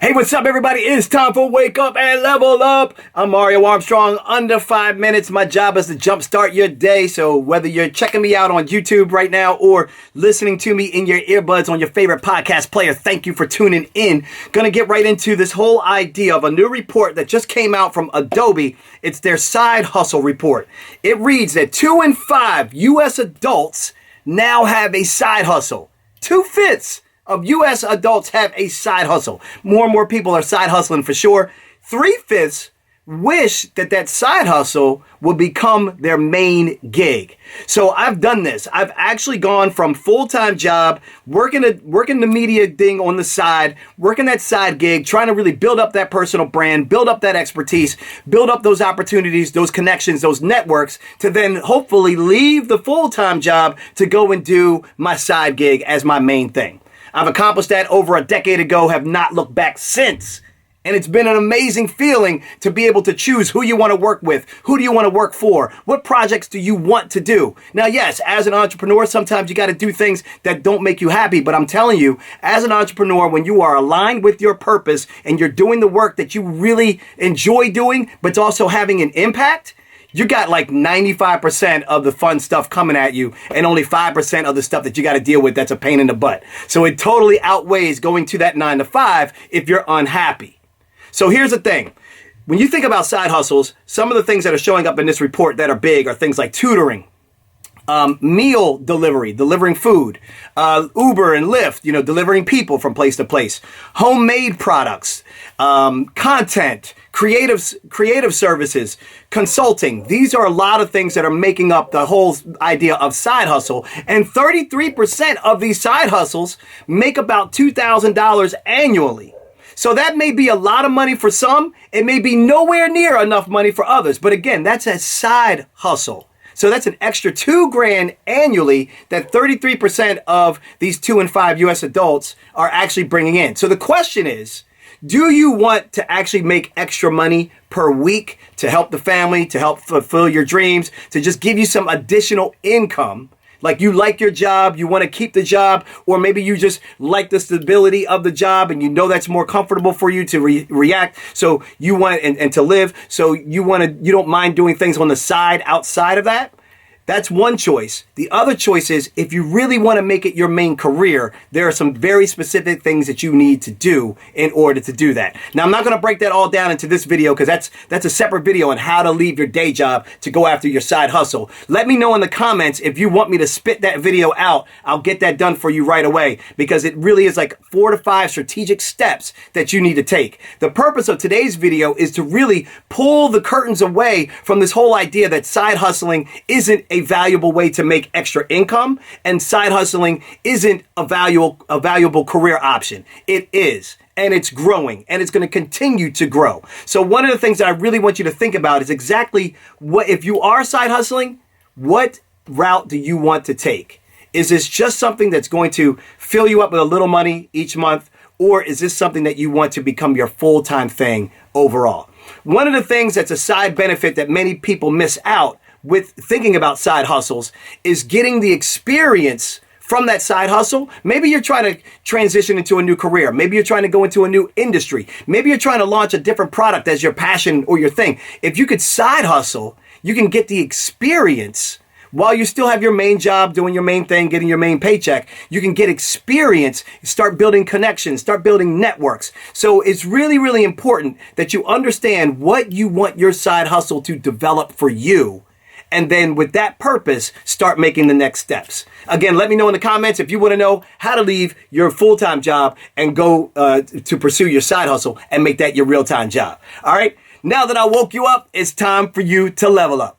Hey, what's up, everybody? It's time for Wake Up and Level Up. I'm Mario Armstrong. Under 5 minutes. My job is to jumpstart your day. So whether you're checking me out on YouTube right now or listening to me in your earbuds on your favorite podcast player, thank you for tuning in. Gonna get right into this whole idea of a new report that just came out from Adobe. It's their side hustle report. It reads that 2 in 5 U.S. adults now have a side hustle. 2/5 of U.S. adults have a side hustle. More and more people are side hustling for sure. 3/5 wish that side hustle will become their main gig. So I've done this. I've actually gone from full-time job, working the media thing on the side, working that side gig, trying to really build up that personal brand, build up that expertise, build up those opportunities, those connections, those networks, to then hopefully leave the full-time job to go and do my side gig as my main thing. I've accomplished that over a decade ago, have not looked back since. And it's been an amazing feeling to be able to choose who you want to work with, who do you want to work for, what projects do you want to do. Now, yes, as an entrepreneur, sometimes you got to do things that don't make you happy. But I'm telling you, as an entrepreneur, when you are aligned with your purpose and you're doing the work that you really enjoy doing, but it's also having an impact, you got like 95% of the fun stuff coming at you and only 5% of the stuff that you got to deal with that's a pain in the butt. So it totally outweighs going to that 9 to 5 if you're unhappy. So here's the thing. When you think about side hustles, some of the things that are showing up in this report that are big are things like tutoring, meal delivery, delivering food, Uber and Lyft, delivering people from place to place, homemade products, content, creative services, consulting. These are a lot of things that are making up the whole idea of side hustle. And 33% of these side hustles make about $2,000 annually. So that may be a lot of money for some. It may be nowhere near enough money for others. But again, that's a side hustle. So that's an extra $2,000 annually that 33% of these 2 in 5 U.S. adults are actually bringing in. So the question is, do you want to actually make extra money per week to help the family, to help fulfill your dreams, to just give you some additional income? Like you like your job, you want to keep the job, or maybe you just like the stability of the job and you know that's more comfortable for you to react. So you want and to live. So you don't mind doing things on the side outside of that. That's one choice. The other choice is if you really want to make it your main career, there are some very specific things that you need to do in order to do that. Now, I'm not going to break that all down into this video because that's a separate video on how to leave your day job to go after your side hustle. Let me know in the comments if you want me to spit that video out. I'll get that done for you right away because it really is like 4 to 5 strategic steps that you need to take. The purpose of today's video is to really pull the curtains away from this whole idea that side hustling isn't a valuable way to make extra income, and side hustling isn't a valuable career option. It is, and it's growing, and it's going to continue to grow. So one of the things that I really want you to think about is exactly what, if you are side hustling, what route do you want to take? Is this just something that's going to fill you up with a little money each month, or is this something that you want to become your full-time thing overall? One of the things that's a side benefit that many people miss out with thinking about side hustles is getting the experience from that side hustle. Maybe you're trying to transition into a new career. Maybe you're trying to go into a new industry. Maybe you're trying to launch a different product as your passion or your thing. If you could side hustle, you can get the experience while you still have your main job, doing your main thing, getting your main paycheck. You can get experience, start building connections, start building networks. So it's really, really important that you understand what you want your side hustle to develop for you. And then with that purpose, start making the next steps. Again, let me know in the comments if you want to know how to leave your full-time job and go to pursue your side hustle and make that your real-time job. All right, now that I woke you up, it's time for you to level up.